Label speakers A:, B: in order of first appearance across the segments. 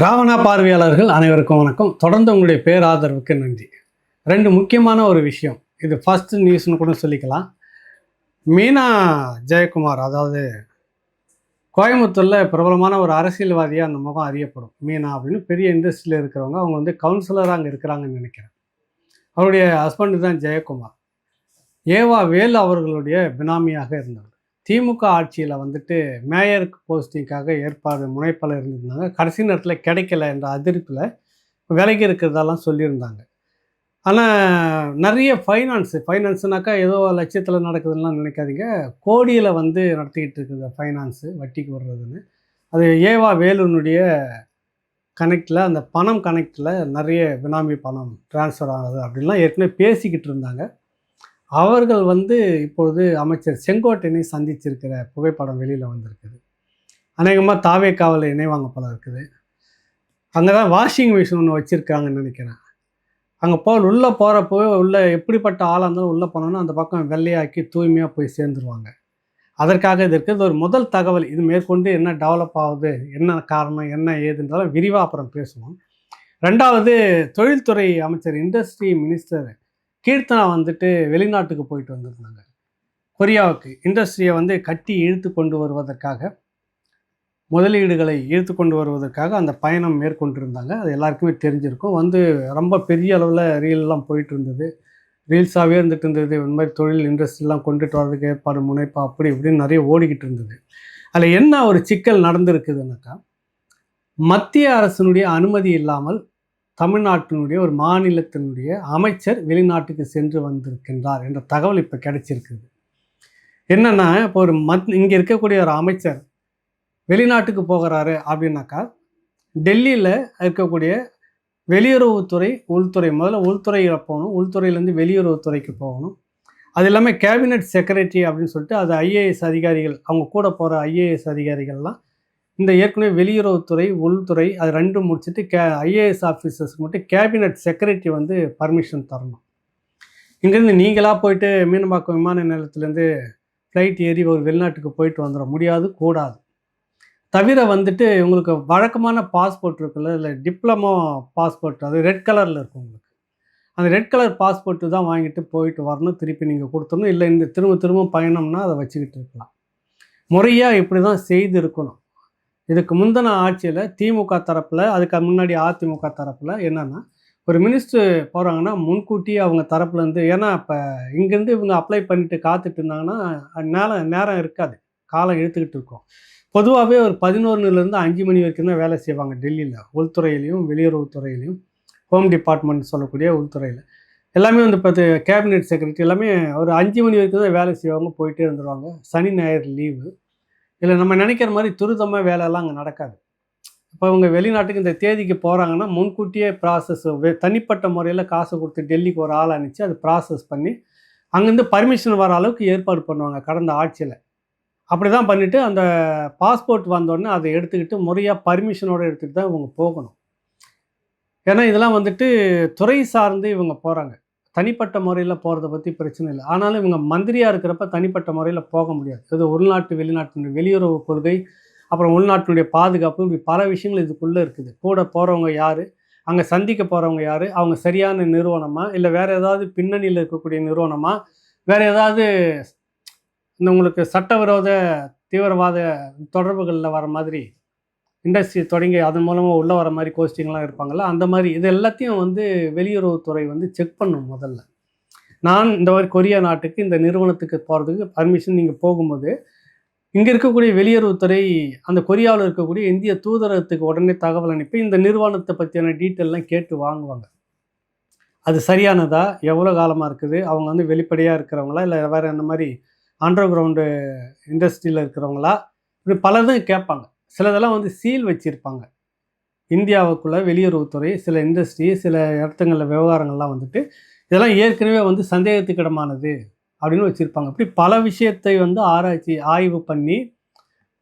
A: ராவணா பார்வையாளர்கள் அனைவருக்கும் வணக்கம். தொடர்ந்து உங்களுடைய பேராதரவுக்கு நன்றி. ரெண்டு முக்கியமான ஒரு விஷயம், இது ஃபர்ஸ்ட் நியூஸ்னு கூட சொல்லிக்கலாம். மீனா ஜெயக்குமார், அதாவது கோயம்புத்தூரில் பிரபலமான ஒரு அரசியல்வாதியாக அந்த முகம் அறியப்படும். மீனா அப்படின்னு பெரிய இண்டஸ்ட்ரியில் இருக்கிறவங்க, அவங்க வந்து கவுன்சிலராக அங்கே இருக்கிறாங்கன்னு நினைக்கிறேன். அவருடைய ஹஸ்பண்டு தான் ஜெயக்குமார். ஏவா வேலு அவர்களுடைய பினாமியாக இருந்தவர். திமுக ஆட்சியில் வந்துட்டு மேயருக்கு போஸ்டிங்காக ஏற்பாடு முனைப்பால் இருந்திருந்தாங்க. கடைசி நேரத்தில் கிடைக்கல என்ற அதிருப்தியில் விலகி இருக்கிறதெல்லாம் சொல்லியிருந்தாங்க. ஆனால் நிறைய ஃபைனான்ஸுனாக்கா ஏதோ லட்சத்தில் நடக்குதுலாம் நினைக்காதீங்க. கோடியில் வந்து நடத்திக்கிட்டு இருக்குது ஃபைனான்ஸு, வட்டிக்கு வர்றதுன்னு. அது ஏவா வேலுனுடைய கனெக்டில், அந்த பணம் கனெக்டில் நிறைய பினாமி பணம் ட்ரான்ஸ்ஃபர் ஆகுது அப்படின்லாம் ஏற்கனவே பேசிக்கிட்டு இருந்தாங்க. அவர்கள் வந்து இப்பொழுது அமைச்சர் செங்கோட்டையனை சந்திச்சிருக்கிற புகைப்படம் வெளியில் வந்திருக்குது. அநேகமாக தாவேக்காவில் இணைவாங்க போல இருக்குது. அங்கே தான் வாஷிங் மிஷின் ஒன்று வச்சுருக்காங்கன்னு நினைக்கிறேன். அங்கே உள்ளே போகிறப்போ உள்ளே எப்படிப்பட்ட ஆளாக இருந்தாலும் உள்ளே போனோன்னா அந்த பக்கம் வெள்ளையாக்கி தூய்மையாக போய் சேர்ந்துருவாங்க. அதற்காக இது இருக்குது. இது ஒரு முதல் தகவல். இது மேற்கொண்டு என்ன டெவலப் ஆகுது, என்ன காரணம், என்ன ஏதுன்றதாலும் விரிவாக அப்புறம் பேசுவோம். ரெண்டாவது, தொழில்துறை அமைச்சர், இண்டஸ்ட்ரி மினிஸ்டர் கீர்த்தனா வந்துட்டு வெளிநாட்டுக்கு போயிட்டு வந்திருந்தாங்க. கொரியாவுக்கு இண்டஸ்ட்ரியை வந்து கட்டி இழுத்து கொண்டு வருவதற்காக, முதலீடுகளை இழுத்து கொண்டு வருவதற்காக அந்த பயணம் மேற்கொண்டிருந்தாங்க. அது எல்லாருக்குமே தெரிஞ்சிருக்கும். வந்து ரொம்ப பெரிய அளவில் ரீல்லாம் போயிட்டு இருந்தது, ரீல்ஸாகவே இருந்துட்டு இருந்தது. இந்த மாதிரி தொழில் இண்டஸ்ட்ரிலாம் கொண்டுட்டு வர்றதுக்கு ஏற்பாடு முனைப்பா அப்படி இப்படின்னு நிறைய ஓடிக்கிட்டு இருந்தது. அதில் என்ன ஒரு சிக்கல் நடந்திருக்குதுன்னாக்கா, மத்திய அரசினுடைய அனுமதி இல்லாமல் தமிழ்நாட்டினுடைய ஒரு மாநிலத்தினுடைய அமைச்சர் வெளிநாட்டுக்கு சென்று வந்திருக்கின்றார் என்ற தகவல் இப்போ கிடைச்சிருக்குது. என்னென்னா, இப்போ ஒரு இங்கே இருக்கக்கூடிய ஒரு அமைச்சர் வெளிநாட்டுக்கு போகிறாரு அப்படின்னாக்கா, டெல்லியில் இருக்கக்கூடிய வெளியுறவுத்துறை, உள்துறை, முதல்ல உள்துறையில் போகணும், உள்துறையிலேருந்து வெளியுறவுத்துறைக்கு போகணும். அது இல்லாமல் கேபினட் செக்ரட்டரி அப்படின்னு சொல்லிட்டு, அது ஐஏஎஸ் அதிகாரிகள், அவங்க கூட போகிற ஐஏஎஸ் அதிகாரிகள்லாம் இந்த ஏற்கனவே வெளியுறவுத்துறை, உள்துறை அது ரெண்டும் முடிச்சுட்டு ஐஏஎஸ் ஆஃபீஸர்ஸ்க்கு மட்டும் கேபினட் செக்ரட்டரி வந்து பர்மிஷன் தரணும். இங்கேருந்து நீங்களாக போயிட்டு மீனம்பாக்கம் விமான நிலையத்துலேருந்து ஃப்ளைட் ஏறி ஒரு வெளிநாட்டுக்கு போயிட்டு வந்துட முடியாது, கூடாது. தவிர வந்துட்டு உங்களுக்கு வழக்கமான பாஸ்போர்ட் இருக்குல்ல, இல்லை டிப்ளமோ பாஸ்போர்ட், அது ரெட் கலரில் இருக்கும் உங்களுக்கு. அந்த ரெட் கலர் பாஸ்போர்ட்டு தான் வாங்கிட்டு போயிட்டு வரணும், திருப்பி நீங்கள் கொடுத்துடணும். இல்லை இந்த திரும்ப பயணம்னா அதை வச்சுக்கிட்டு இருக்கலாம். முறையாக இப்படி தான் செய்து இருக்கணும். இதுக்கு முந்தின ஆட்சியில் திமுக தரப்பில், அதுக்கு முன்னாடி அதிமுக தரப்பில் என்னென்னா, ஒரு மினிஸ்டர் போகிறாங்கன்னா முன்கூட்டியே அவங்க தரப்புலேருந்து, ஏன்னா இப்போ இங்கேருந்து இவங்க அப்ளை பண்ணிவிட்டு காத்துட்டு இருந்தாங்கன்னா நேரம் இருக்காது, காலம் இழுத்துக்கிட்டு இருக்கும். பொதுவாகவே ஒரு 11லேருந்து 5 மணி வரைக்கும் தான் வேலை செய்வாங்க டெல்லியில், உள்துறையிலையும் வெளியுறவுத்துறையிலையும், ஹோம் டிபார்ட்மெண்ட் சொல்லக்கூடிய உள்துறையில் எல்லாமே வந்து இப்போ கேபினெட் செக்ரட்டரி எல்லாமே ஒரு 5 மணி வரைக்கும் தான் வேலை செய்வாங்க, போயிட்டே இருந்துருவாங்க. சனி ஞாயிறு லீவு. இல்லை நம்ம நினைக்கிற மாதிரி துரிதமாக வேலையெல்லாம் அங்கே நடக்காது. இப்போ அவங்க வெளிநாட்டுக்கு இந்த தேதிக்கு போகிறாங்கன்னா முன்கூட்டியே ப்ராசஸ், தனிப்பட்ட முறையில் காசு கொடுத்து டெல்லிக்கு ஒரு ஆள் அனுப்பிச்சு அது ப்ராசஸ் பண்ணி அங்கேருந்து பர்மிஷன் வர அளவுக்கு ஏற்பாடு பண்ணுவாங்க கடந்த ஆட்சியில். அப்படி தான் பண்ணிவிட்டு அந்த பாஸ்போர்ட் வந்தோடனே அதை எடுத்துக்கிட்டு முறையாக பர்மிஷனோடு எடுத்துகிட்டு தான் இவங்க போகணும். ஏன்னா இதெல்லாம் வந்துட்டு துறை சார்ந்து இவங்க போகிறாங்க. தனிப்பட்ட முறையில் போகிறத பற்றி பிரச்சனை இல்லை. ஆனாலும் இவங்க மந்திரியாக இருக்கிறப்ப தனிப்பட்ட முறையில் போக முடியாது. இது உள்நாட்டு வெளிநாட்டினுடைய வெளியுறவு கொள்கை, அப்புறம் உள்நாட்டினுடைய பாதுகாப்பு, இப்படி பல விஷயங்கள் இதுக்குள்ளே இருக்குது. கூட போகிறவங்க யார், அங்கே சந்திக்க போகிறவங்க யார், அவங்க சரியான நிறுவனமா, இல்லை வேறு ஏதாவது பின்னணியில் இருக்கக்கூடிய நிறுவனமா, வேறு ஏதாவது இந்த உங்களுக்கு சட்டவிரோத தீவிரவாத தொடர்புகளில் வர மாதிரி இண்டஸ்ட்ரி தொடங்கி அதன் மூலமாக உள்ளே வர மாதிரி கோஸ்டிங்லாம் இருப்பாங்கள்ல, அந்த மாதிரி இது எல்லாத்தையும் வந்து வெளியுறவுத்துறை வந்து செக் பண்ணும். முதல்ல நான் இந்த மாதிரி கொரியா நாட்டுக்கு இந்த நிறுவனத்துக்கு போகிறதுக்கு பர்மிஷன் நீங்கள் போகும்போது இங்கே இருக்கக்கூடிய வெளியுறவுத்துறை அந்த கொரியாவில் இருக்கக்கூடிய இந்திய தூதரகத்துக்கு உடனே தகவல் அனுப்பி இந்த நிறுவனத்தை பற்றியான டீட்டெயிலெலாம் கேட்டு வாங்குவாங்க. அது சரியானதா, எவ்வளோ காலமாக இருக்குது, அவங்க வந்து வெளிப்படையாக இருக்கிறவங்களா, இல்லை வேறு அந்த மாதிரி அண்டர் கிரவுண்டு இண்டஸ்ட்ரியில் இருக்கிறவங்களா, இப்படி பலதும் கேட்பாங்க. சிலதெல்லாம் வந்து சீல் வச்சுருப்பாங்க. இந்தியாவுக்குள்ளே வெளியுறவுத்துறை சில இண்டஸ்ட்ரி சில இடத்துங்களில் விவகாரங்கள்லாம் வந்துட்டு இதெல்லாம் ஏற்கனவே வந்து சந்தேகத்துக்கிடமானது அப்படின்னு வச்சுருப்பாங்க. இப்படி பல விஷயத்தை வந்து ஆராய்ச்சி ஆய்வு பண்ணி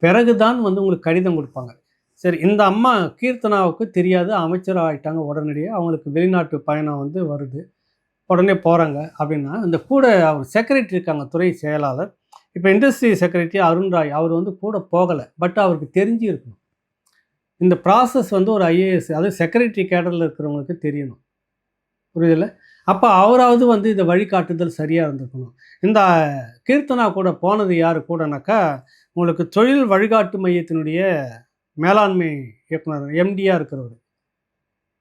A: பிறகு தான் வந்து உங்களுக்கு கடிதம் கொடுப்பாங்க. சரி, இந்த அம்மா கீர்த்தனாவுக்கு தெரியாது, அமைச்சர் ஆகிட்டாங்க, உடனடியாக அவங்களுக்கு வெளிநாட்டு பயணம் வந்து வருது, உடனே போகிறாங்க அப்படின்னா, இந்த கூட அவர் செக்ரட்டரி இருக்காங்க, துறை செயலாளர். இப்போ இண்டஸ்ட்ரி செக்ரட்டரி அருண் ராய், அவர் வந்து கூட போகலை. பட் அவருக்கு தெரிஞ்சு இருக்கணும். இந்த ப்ராசஸ் வந்து ஒரு ஐஏஎஸ் அது செக்ரட்டரி கேடரில் இருக்கிறவங்களுக்கு தெரியணும். புரியுதுல்ல? அப்போ அவராவது வந்து இந்த வழிகாட்டுதல் சரியாக இருந்திருக்கணும். இந்த கீர்த்தனா கூட போனது யார் கூடனாக்கா, உங்களுக்கு தொழில் வழிகாட்டு மையத்தினுடைய மேலாண்மை இயக்குனர் எம்டியாக இருக்கிறவர்.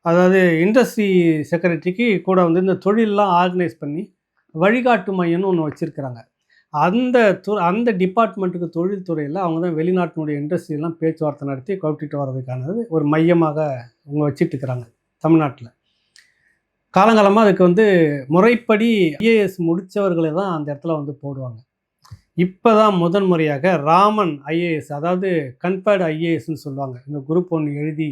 A: அதாவது இண்டஸ்ட்ரி செக்ரட்டரிக்கு கூட வந்து இந்த தொழிலெலாம் ஆர்கனைஸ் பண்ணி வழிகாட்டு மையம்னு ஒன்று வச்சுருக்கிறாங்க. அந்த டிபார்ட்மெண்ட்டுக்கு தொழில்துறையில் அவங்க தான் வெளிநாட்டினுடைய இண்டஸ்ட்ரியெல்லாம் பேச்சுவார்த்தை நடத்தி கவுட்டிட்டு வர்றதுக்கானது ஒரு மையமாக அவங்க வச்சிட்ருக்கிறாங்க தமிழ்நாட்டில். காலங்காலமாக அதுக்கு வந்து முறைப்படி ஐஏஎஸ் முடித்தவர்களை தான் அந்த இடத்துல வந்து போடுவாங்க. இப்போ தான் முதன் முறையாக ராமன் ஐஏஎஸ், அதாவது கன்ஃபர்டு ஐஏஎஸ்ன்னு சொல்லுவாங்க. இந்த குரூப் 1 எழுதி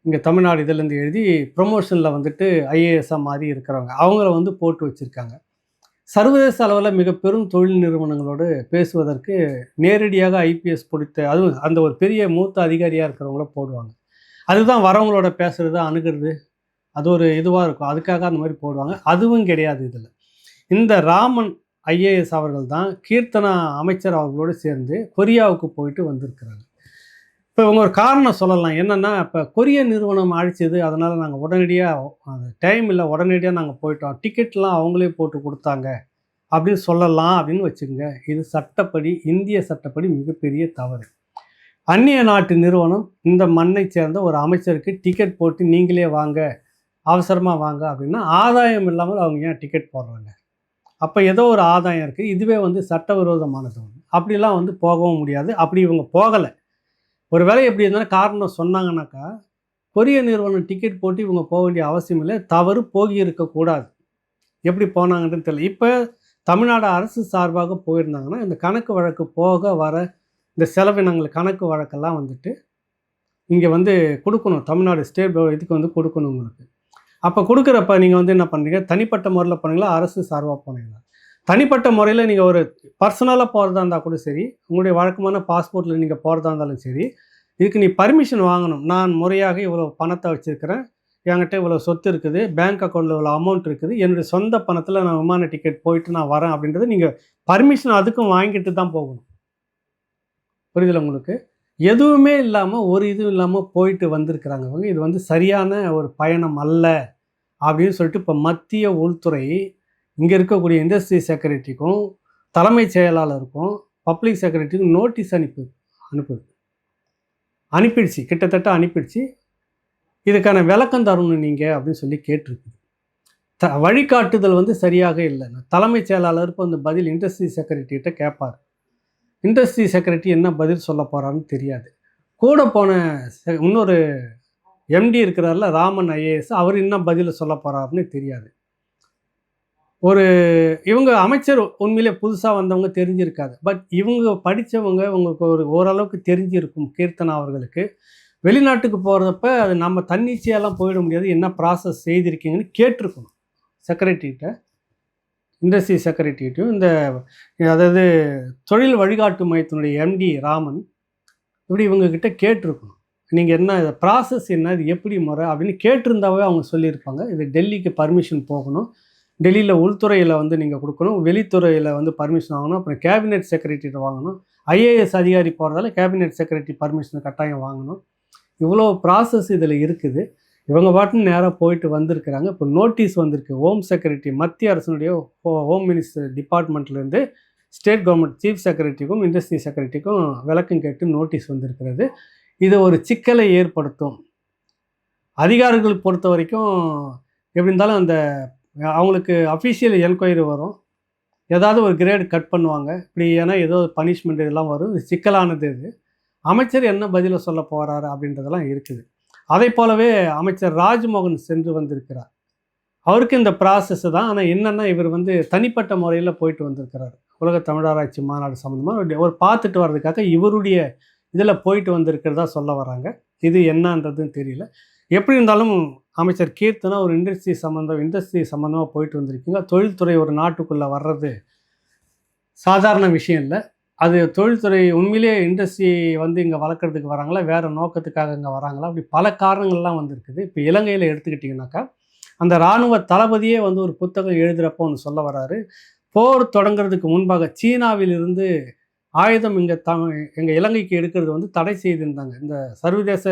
A: இங்கே தமிழ்நாடு இதிலேருந்து எழுதி ப்ரொமோஷனில் வந்துட்டு ஐஏஎஸ்ஸாக மாறி இருக்கிறவங்க அவங்கள வந்து போட்டு வச்சுருக்காங்க. சர்வதேச அளவில் மிக பெரும் தொழில் நிறுவனங்களோடு பேசுவதற்கு நேரடியாக ஐபிஎஸ் பிடித்த, அதுவும் அந்த ஒரு பெரிய மூத்த அதிகாரியாக இருக்கிறவங்கள போடுவாங்க. அதுதான் வரவங்களோட பேசுகிறது, அணுகிறது, அது ஒரு இதுவாக இருக்கும். அதுக்காக அந்த மாதிரி போடுவாங்க. அதுவும் கிடையாது இதில். இந்த ராமன் ஐஏஎஸ் அவர்கள் தான் கீர்த்தனா அமைச்சர் அவர்களோடு சேர்ந்து கொரியாவுக்கு போயிட்டு வந்திருக்கிறாங்க. இப்போ இவங்க ஒரு காரணம் சொல்லலாம். என்னென்னா, இப்போ கொரிய நிறுவனம் அழிச்சது, அதனால் நாங்கள் உடனடியாக டைம் இல்லை, உடனடியாக நாங்கள் போயிட்டோம், டிக்கெட்லாம் அவங்களே போட்டு கொடுத்தாங்க அப்படின்னு சொல்லலாம் அப்படின்னு வச்சுக்கோங்க. இது சட்டப்படி, இந்திய சட்டப்படி மிகப்பெரிய தவறு. அந்நிய நாட்டு நிறுவனம் இந்த மண்ணை சேர்ந்த ஒரு அமைச்சருக்கு டிக்கெட் போட்டு நீங்களே வாங்க, அவசரமாக வாங்க அப்படின்னா ஆதாயம் இல்லாமல் அவங்க ஏன் டிக்கெட் போடுறாங்க? அப்போ ஏதோ ஒரு ஆதாயம் இருக்குது. இதுவே வந்து சட்டவிரோதமானது. அப்படிலாம் வந்து போகவும் முடியாது. அப்படி இவங்க போகலை. ஒரு வேளை எப்படி இருந்தாலும் காரணம் சொன்னாங்கன்னாக்கா, கொரிய நிறுவனம் டிக்கெட் போட்டு இவங்க போக வேண்டிய அவசியம் இல்லை, தவறு போகி இருக்கக்கூடாது. எப்படி போனாங்கன்னு தெரியல. இப்போ தமிழ்நாடு அரசு சார்பாக போயிருந்தாங்கன்னா இந்த கணக்கு வழக்கு போக வர இந்த செலவினங்கள் கணக்கு வழக்கெல்லாம் வந்துட்டு இங்கே வந்து கொடுக்கணும். தமிழ்நாடு ஸ்டேட் இதுக்கு வந்து கொடுக்கணும் உங்களுக்கு. அப்போ கொடுக்குறப்ப நீங்கள் வந்து என்ன பண்ணுறீங்க, தனிப்பட்ட முறையில் போனீங்களா, அரசு சார்பாக போனீங்களா? தனிப்பட்ட முறையில் நீங்கள் ஒரு பர்சனலாக போகிறதா இருந்தால் கூட சரி, உங்களுடைய வழக்கமான பாஸ்போர்ட்டில் நீங்கள் போகிறதா இருந்தாலும் சரி, இதுக்கு நீ பர்மிஷன் வாங்கணும். நான் முறையாக இவ்வளோ பணத்தை வச்சுருக்கிறேன், என்கிட்ட இவ்வளோ சொத்து இருக்குது, பேங்க் அக்கௌண்ட்டில் இவ்வளோ அமௌண்ட் இருக்குது, என்னுடைய சொந்த பணத்தில் நான் விமான டிக்கெட் போயிட்டு நான் வரேன் அப்படின்றது நீங்கள் பர்மிஷன் அதுக்கும் வாங்கிட்டு தான் போகணும். புரியுதுல உங்களுக்கு? எதுவுமே இல்லாமல், ஒரு இதுவும் இல்லாமல் போயிட்டு வந்திருக்கிறாங்க இவங்க. இது வந்து சரியான ஒரு பயணம் அல்ல அப்படின்னு சொல்லிட்டு இப்போ மத்திய உள்துறை இங்கே இருக்கக்கூடிய இண்டஸ்ட்ரி செக்ரட்டரிக்கும் தலைமைச் செயலாளருக்கும் பப்ளிக் செக்ரட்டரிக்கும் நோட்டீஸ் அனுப்பிடுச்சு. கிட்டத்தட்ட அனுப்பிடுச்சு. இதுக்கான விளக்கம் தரணும் நீங்கள் அப்படின்னு சொல்லி கேட்டிருக்குது. வழிகாட்டுதல் வந்து சரியாக இல்லை. தலைமைச் செயலாளருக்கு அந்த பதில் இண்டஸ்ட்ரி செக்ரட்டரிகிட்ட கேட்பார். இண்டஸ்ட்ரி செக்ரட்டரி என்ன பதில் சொல்ல போகிறாருன்னு தெரியாது. கூட போன இன்னொரு எம்டி இருக்கிறார்ல ராமன் ஐஏஎஸ், அவர் என்ன பதில் சொல்ல போகிறாருன்னு தெரியாது. இவங்க அமைச்சர் உண்மையிலே புதுசாக வந்தவங்க தெரிஞ்சிருக்காது. பட் இவங்க படித்தவங்க, உங்களுக்கு ஓரளவுக்கு தெரிஞ்சிருக்கும். கீர்த்தனா அவர்களுக்கு வெளிநாட்டுக்கு போகிறப்ப அது நம்ம தன்னிச்சையெல்லாம் போயிட முடியாது, என்ன ப்ராசஸ் செய்திருக்கீங்கன்னு கேட்டிருக்கணும் செக்ரட்டரிகிட்ட, இண்டஸ்ட்ரி செக்ரட்டரிட்டையும். அதாவது தொழில் வழிகாட்டு மையத்தினுடைய எம்டி ராமன் இப்படி இவங்கக்கிட்ட கேட்டிருக்கணும். நீங்கள் என்ன ப்ராசஸ் என்ன, இது எப்படி முறை அப்படின்னு கேட்டிருந்தாவே அவங்க சொல்லியிருப்பாங்க. இது டெல்லிக்கு பர்மிஷன் போகணும், டெல்லியில் உள்துறையில் வந்து நீங்கள் கொடுக்கணும், வெளித்துறையில் வந்து பர்மிஷன் வாங்கணும், அப்புறம் கேபினெட் செக்ரட்டரிகிட்ட வாங்கணும், ஐஏஎஸ் அதிகாரி போகிறதால கேபினெட் செக்ரட்டரி பர்மிஷன் கட்டாயம் வாங்கணும். இவ்வளோ ப்ராசஸ் இதில் இருக்குது. இவங்க பாட்டுன்னு நேராக போயிட்டு வந்திருக்கிறாங்க. இப்போ நோட்டீஸ் வந்திருக்கு. ஹோம் செக்ரட்டரி, மத்திய அரசினுடைய ஹோம் மினிஸ்டர் டிபார்ட்மெண்ட்லேருந்து ஸ்டேட் கவர்மெண்ட் சீஃப் செக்ரட்டரிக்கும் இண்டஸ்ட்ரி செக்ரட்டரிக்கும் விளக்கம் கேட்டு நோட்டீஸ் வந்திருக்கிறது. இது ஒரு சிக்கலை ஏற்படுத்தும். அதிகாரிகள் பொறுத்த வரைக்கும் எப்படி இருந்தாலும் அந்த அவங்களுக்கு அஃபிஷியல் என்கொயரி வரும், ஏதாவது ஒரு கிரேடு கட் பண்ணுவாங்க, இப்படி ஏன்னா ஏதோ பனிஷ்மெண்ட் இதெல்லாம் வரும். இது சிக்கலானது. இது அமைச்சர் என்ன பதிலை சொல்ல போகிறாரு அப்படின்றதெல்லாம் இருக்குது. அதை போலவே அமைச்சர் ராஜ்மோகன் சென்று வந்திருக்கிறார். அவருக்கு இந்த ப்ராசஸ் தான். ஆனால் என்னென்னா இவர் வந்து தனிப்பட்ட முறையில் போயிட்டு வந்திருக்கிறார். உலக தமிழராட்சி மாநாடு சம்மந்தமாக ஒரு பார்த்துட்டு வர்றதுக்காக இவருடைய இதில் போயிட்டு வந்திருக்கிறதா சொல்ல வராங்க. இது என்னன்றதுன்னு தெரியல. எப்படி இருந்தாலும் அமைச்சர் கீர்த்தனா ஒரு இண்டஸ்ட்ரி சம்மந்தமாக போயிட்டு வந்திருக்கீங்க. தொழில்துறை ஒரு நாட்டுக்குள்ளே வர்றது சாதாரண விஷயம் இல்லை. அது தொழில்துறை உண்மையிலேயே இண்டஸ்ட்ரி வந்து இங்கே வளர்க்குறதுக்கு வராங்களா, வேறு நோக்கத்துக்காக இங்கே வராங்களா, அப்படி பல காரணங்கள்லாம் வந்திருக்குது. இப்போ இலங்கையில் எடுத்துக்கிட்டிங்கனாக்கா அந்த இராணுவ தளபதியே வந்து ஒரு புத்தகம் எழுதுகிறப்போ ஒன்று சொல்ல வராரு. போர் தொடங்கிறதுக்கு முன்பாக சீனாவிலிருந்து ஆயுதம் இங்கே எங்கள் இலங்கைக்கு எடுக்கிறது வந்து தடை செய்திருந்தாங்க. இந்த சர்வதேச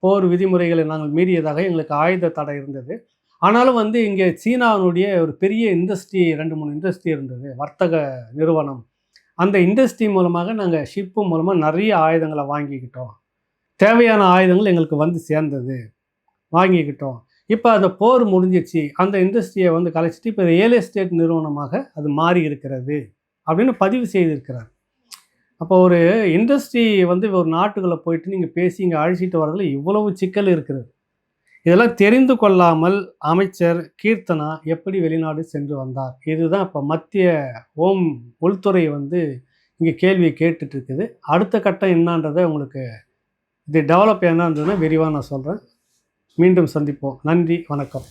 A: போர் விதிமுறைகளை நாங்கள் மீறியதாக எங்களுக்கு ஆயுத தடை இருந்தது. ஆனாலும் வந்து இங்கே சீனாவினுடைய ஒரு பெரிய இண்டஸ்ட்ரி 2, 3 இண்டஸ்ட்ரி இருந்தது. வர்த்தக நிறுவனம். அந்த இண்டஸ்ட்ரி மூலமாக நாங்கள் ஷிப்பு மூலமா நிறைய ஆயுதங்கள வாங்கிக்கிட்டோம். தேவையான ஆயுதங்கள் எங்களுக்கு வந்து சேர்ந்தது. வாங்கிக்கிட்டோம். இப்ப அந்த போர் முடிஞ்சிருச்சு. அந்த இண்டஸ்ட்ரிய வந்து கலைச்சிட்டு, இப்ப ரியல் எஸ்டேட் நிறுவனமாக அது மாறி இருக்கிறது. அப்படின்னு பதிவு செய்திருக்கிறார். அப்போ ஒரு இண்டஸ்ட்ரி வந்து ஒரு நாட்டுக்குள்ள போயிட்டு நீங்க பேசி இங்க அழைச்சிட்டு வரதுல இவ்வளவு சிக்கல் இருக்கிறது. இதெல்லாம் தெரிந்து கொள்ளாமல் அமைச்சர் கீர்த்தனா எப்படி வெளிநாடு சென்று வந்தார்? இதுதான் இப்ப மத்திய உள்துறை வந்து இங்க கேள்வி கேட்டுட்டு இருக்குது. அடுத்த கட்டம் என்னான்றத உங்களுக்கு இது டெவலப் என்னன்றதுன்னா விரிவா நான் சொல்றேன். மீண்டும் சந்திப்போம். நன்றி, வணக்கம்.